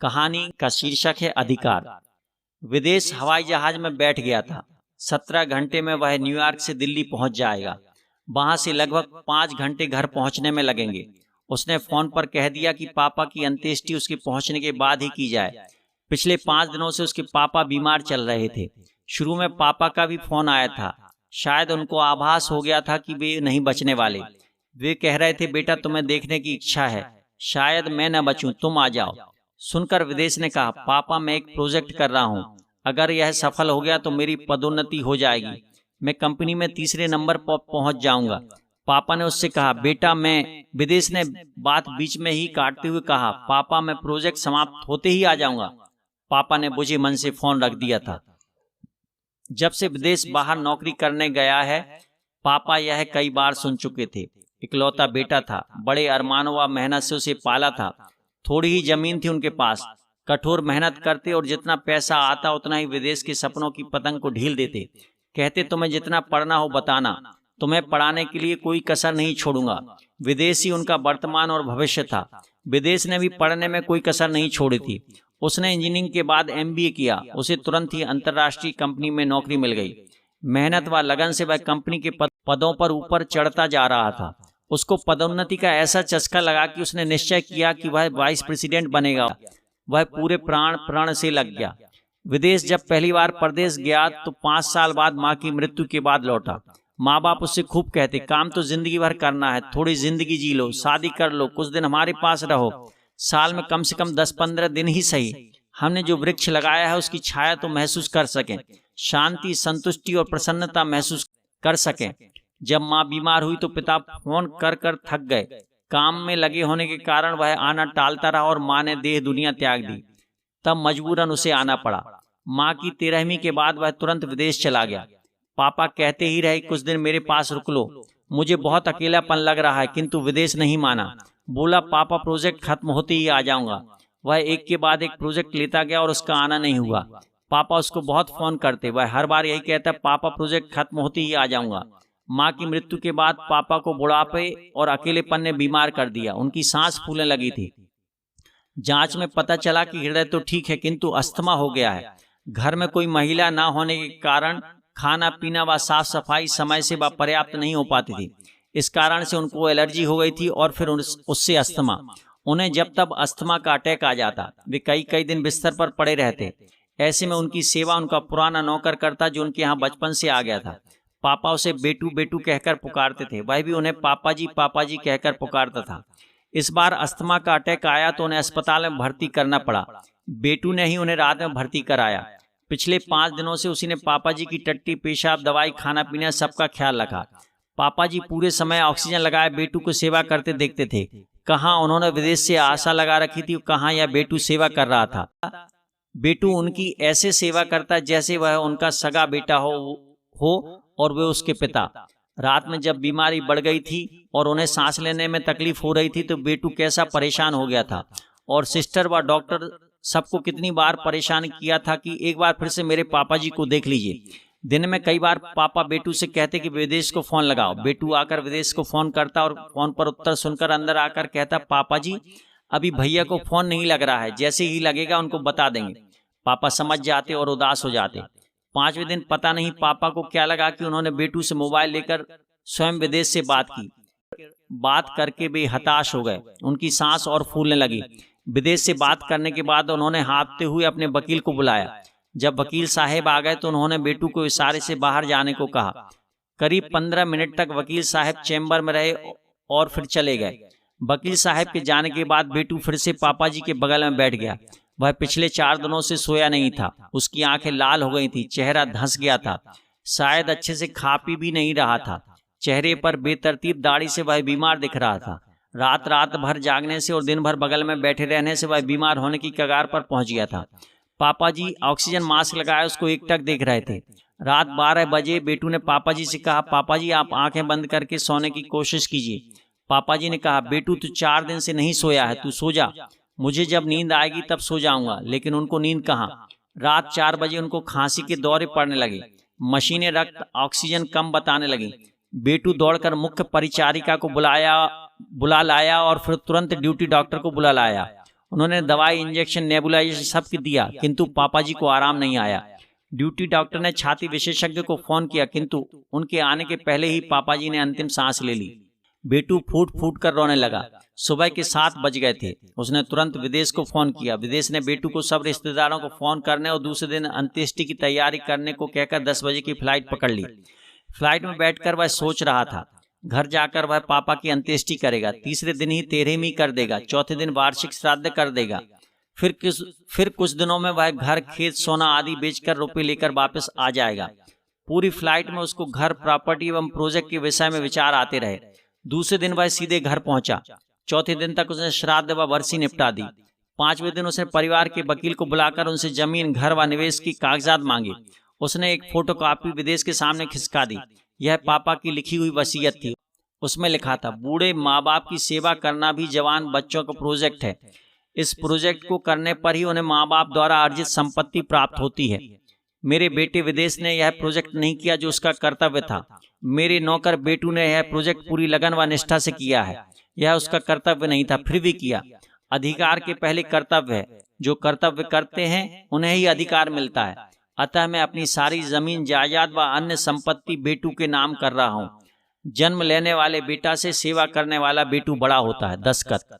कहानी का शीर्षक है अधिकार। विदेश हवाई जहाज में बैठ गया था। 17 घंटे में वह न्यूयॉर्क से दिल्ली पहुंच जाएगा। वहां से लगभग 5 घंटे घर पहुंचने में लगेंगे। उसने फोन पर कह दिया कि पापा की अंत्येष्टि उसके पहुंचने के बाद ही की जाए। पिछले 5 दिनों से उसके पापा बीमार चल रहे थे। शुरू में पापा का भी फोन आया था। शायद उनको आभास हो गया था कि वे नहीं बचने वाले। वे कह रहे थे, बेटा तुम्हें देखने की इच्छा है, शायद मैं न बचूं, तुम आ जाओ। सुनकर विदेश ने कहा, पापा मैं एक प्रोजेक्ट कर रहा हूं, अगर यह सफल हो गया तो मेरी पदोन्नति हो जाएगी, मैं कंपनी में तीसरे नंबर पर पहुंच जाऊंगा। पापा ने उससे कहा, बेटा मैं। विदेश ने बात बीच में ही काटते हुए कहा, पापा मैं प्रोजेक्ट समाप्त होते ही आ जाऊंगा। पापा ने बुझे मन से फोन रख दिया था। जब से विदेश बाहर नौकरी करने गया है, पापा यह कई बार सुन चुके थे। इकलौता बेटा था, बड़े अरमानों व मेहनत से उसे पाला था। थोड़ी ही जमीन थी उनके पास। कठोर मेहनत करते और जितना पैसा आता उतना ही विदेश के सपनों की पतंग को ढील देते। कहते, तुम्हें जितना पढ़ना हो बताना, तुम्हें पढ़ाने के लिए कोई कसर नहीं छोड़ूंगा। विदेश ही उनका वर्तमान और भविष्य था। विदेश ने भी पढ़ने में कोई कसर नहीं छोड़ी थी। उसने इंजीनियरिंग के बाद MBA किया। उसे तुरंत ही अंतर्राष्ट्रीय कंपनी में नौकरी मिल गई। मेहनत व लगन से वह कंपनी के पदों पर ऊपर चढ़ता जा रहा था। उसको पदोन्नति का ऐसा चस्का लगा कि उसने निश्चय किया कि वह वाइस प्रेसिडेंट बनेगा। वह पूरे प्राण प्रण से लग गया। विदेश जब पहली बार परदेश गया तो 5 साल बाद माँ की मृत्यु के बाद लौटा। माँ बाप उससे खूब कहते, काम तो जिंदगी भर करना है, थोड़ी जिंदगी जी लो, शादी कर लो, कुछ दिन हमारे पास रहो, साल में कम से कम 10-15 दिन ही सही, हमने जो वृक्ष लगाया है उसकी छाया तो महसूस कर सकें, शांति, संतुष्टि और प्रसन्नता महसूस कर सकें। जब माँ बीमार हुई तो पिता फोन कर कर थक गए। काम में लगे होने के कारण वह आना टालता रहा और माँ ने देह दुनिया त्याग दी। तब मजबूरन उसे आना पड़ा। माँ की 13वीं के बाद वह तुरंत विदेश चला गया। पापा कहते ही रहे, कुछ दिन मेरे पास रुक लो, मुझे बहुत अकेलापन लग रहा है, किंतु विदेश नहीं माना। बोला, पापा प्रोजेक्ट खत्म होते ही आ जाऊंगा। वह एक के बाद एक प्रोजेक्ट लेता गया और उसका आना नहीं हुआ। पापा उसको बहुत फोन करते, वह हर बार यही कहता, पापा प्रोजेक्ट खत्म होते ही आ जाऊंगा। माँ की मृत्यु के बाद पापा को बुढ़ापे और अकेलेपन ने बीमार कर दिया। उनकी सांस फूलने लगी थी। जांच में पता चला कि हृदय तो ठीक है, किंतु अस्थमा हो गया है। घर में कोई महिला ना होने के कारण खाना पीना व साफ सफाई समय से व पर्याप्त नहीं हो पाती थी। इस कारण से उनको एलर्जी हो गई थी और फिर उससे अस्थमा। उन्हें जब तब अस्थमा का अटैक आ जाता। वे कई कई दिन बिस्तर पर पड़े रहते। ऐसे में उनकी सेवा उनका पुराना नौकर करता, जो उनके यहाँ बचपन से आ गया था। पापा उसे बेटू बेटू कहकर पुकारते थे, वह भी उन्हें पापा जी कहकर पुकारता था। इस बार अस्थमा का अटैक आया तो उन्हें अस्पताल में भर्ती करना पड़ा। बेटू ने ही उन्हें रात में भर्ती कराया। पिछले 5 दिनों से उसी ने पापा जी की टट्टी, पेशाब, दवाई, खाना पीना सबका ख्याल रखा। पापा जी पूरे समय ऑक्सीजन लगाए बेटू को सेवा करते देखते थे। कहाँ उन्होंने विदेश से आशा लगा रखी थी, कहाँ यह बेटू सेवा कर रहा था। बेटू उनकी ऐसे सेवा करता जैसे वह उनका सगा बेटा हो और वे उसके पिता। रात में जब बीमारी बढ़ गई थी और उन्हें सांस लेने में तकलीफ हो रही थी तो बेटू कैसा परेशान हो गया था। और सिस्टर व डॉक्टर सबको कितनी बार परेशान किया था कि एक बार फिर से मेरे पापा जी को देख लीजिए। दिन में कई बार पापा बेटू से कहते कि विदेश को फोन लगाओ। बेटू आकर विदेश को फोन करता और फोन पर उत्तर सुनकर अंदर आकर कहता, पापा जी अभी भैया को फोन नहीं लग रहा है, जैसे ही लगेगा उनको बता देंगे। पापा समझ जाते और उदास हो जाते। 5वें दिन पता नहीं पापा को क्या लगा कि उन्होंने बेटू से मोबाइल लेकर स्वयं विदेश से बात की। बात करके वे हताश हो गए। उनकी सांस और फूलने लगी। विदेश से बात करने के बाद उन्होंने हाँफते हुए अपने वकील को बुलाया। जब वकील साहब आ गए तो उन्होंने बेटू को इशारे से बाहर जाने को कहा। करीब 15 मिनट तक वकील साहब चैम्बर में रहे और फिर चले गए। वकील साहब के जाने के बाद बेटू फिर से पापा जी के बगल में बैठ गया। वह पिछले 4 दिनों से सोया नहीं था। उसकी आंखें लाल हो गई थी, चेहरा धंस गया था, शायद अच्छे से खा पी भी नहीं रहा था। चेहरे पर बेतरतीब दाढ़ी से वह बीमार दिख रहा था। रात भर जागने से और दिन भर बगल में बैठे रहने से वह बीमार होने की कगार पर पहुंच गया था। पापा जी ऑक्सीजन मास्क लगाए उसको एकटक देख रहे थे। रात 12 बजे बेटू ने पापा जी से कहा, पापा जी आप आंखें बंद करके सोने की कोशिश कीजिए। पापा जी ने कहा, बेटू तू 4 दिन से नहीं सोया है, तू सो जा, मुझे जब नींद आएगी तब सो जाऊंगा। लेकिन उनको नींद कहाँ। रात 4 बजे उनको खांसी के दौरे पड़ने लगे। मशीनें रक्त ऑक्सीजन कम बताने लगी। बेटू दौड़कर मुख्य परिचारिका को बुला लाया और फिर तुरंत ड्यूटी डॉक्टर को बुला लाया। उन्होंने दवाई, इंजेक्शन, नेबुलाइजेशन सब दिया, किंतु पापा जी को आराम नहीं आया। ड्यूटी डॉक्टर ने छाती विशेषज्ञ को फोन किया, किंतु उनके आने के पहले ही पापा जी ने अंतिम सांस ले ली। बेटू फूट फूट कर रोने लगा। सुबह के 7 बज गए थे। उसने तुरंत विदेश को फोन किया। विदेश ने बेटू को सब रिश्तेदारों को फोन करने और दूसरे दिन अंत्येष्टि की तैयारी करने को कहकर 10 बजे की फ्लाइट पकड़ ली। फ्लाइट में बैठकर वह सोच रहा था, घर जाकर वह पापा की अंत्येष्टि करेगा, तीसरे दिन ही 13वीं कर देगा, चौथे दिन वार्षिक श्राद्ध कर देगा। फिर कुछ दिनों में वह घर, खेत, सोना आदि बेचकर रुपए लेकर वापस आ जाएगा। पूरी फ्लाइट में उसको घर, प्रॉपर्टी एवं प्रोजेक्ट के विषय में विचार आते रहे। दूसरे दिन वह सीधे घर पहुंचा। चौथे दिन तक उसने श्राद्ध व बरसी निपटा दी। 5वें दिन उसने परिवार के वकील को बुलाकर उनसे जमीन, घर व निवेश की कागजात मांगे। उसने एक फोटोकॉपी विदेश के सामने खिसका दी। यह पापा की लिखी हुई वसीयत थी। उसमें लिखा था, बूढ़े माँ बाप की सेवा करना भी जवान बच्चों का प्रोजेक्ट है। इस प्रोजेक्ट को करने पर ही उन्हें माँ बाप द्वारा अर्जित संपत्ति प्राप्त होती है। मेरे बेटे विदेश ने यह प्रोजेक्ट नहीं किया जो उसका कर्तव्य था। मेरे नौकर बेटू ने यह प्रोजेक्ट पूरी लगन व निष्ठा से किया है। यह उसका कर्तव्य नहीं था, फिर भी किया। अधिकार के पहले कर्तव्य है। जो कर्तव्य करते हैं उन्हें ही अधिकार मिलता है। अतः मैं अपनी सारी जमीन, जायदाद व अन्य संपत्ति बेटू के नाम कर रहा हूँ। जन्म लेने वाले बेटा से सेवा करने वाला बेटू बड़ा होता है। दस्तखत।